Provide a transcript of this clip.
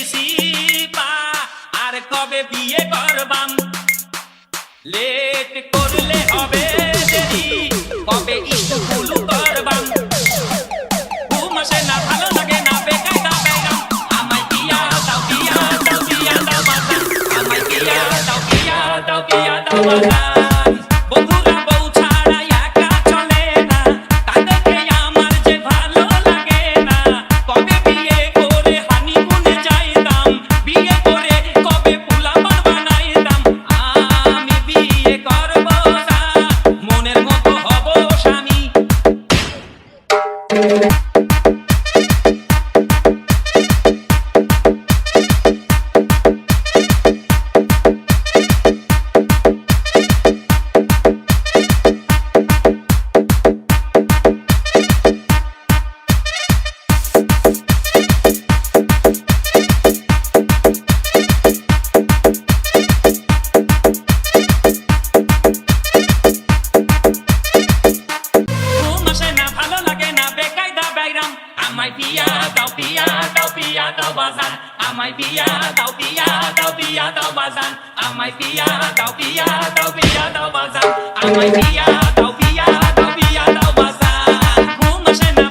দিছি পা আর কবে বিয়ে করবাম লেট করলে হবে দেরি কবে স্কুল করবাম ঘুম আসে না ভালো লাগে না বেকায়দা বেগাম আমায় পিয়া দাও পিয়া দাও পিয়া দাও বাজান আমায় পিয়া দাও পিয়া দাও পিয়া দাও বাজান বন্ধুরা বউ ছাড়া একা চলে না তাদেরকে আমার যে ভালো লাগে না কবে বিয়ে করে হানিমুনে যাইতাম বিয়ে করে কবে পোলাপান বানাইতাম আমি বিয়ে করব না মনের মতো হব স্বামী আমায় পিয়া দাও পিয়া দাও পিয়া দাও বাজান আমায় পিয়া দাও পিয়া দাও পিয়া দাও বাজান আমায় পিয়া দাও পিয়া দাও পিয়া দাও বাজান আমায় পিয়া দাও পিয়া দাও পিয়া দাও বাজান ঘুম আসে না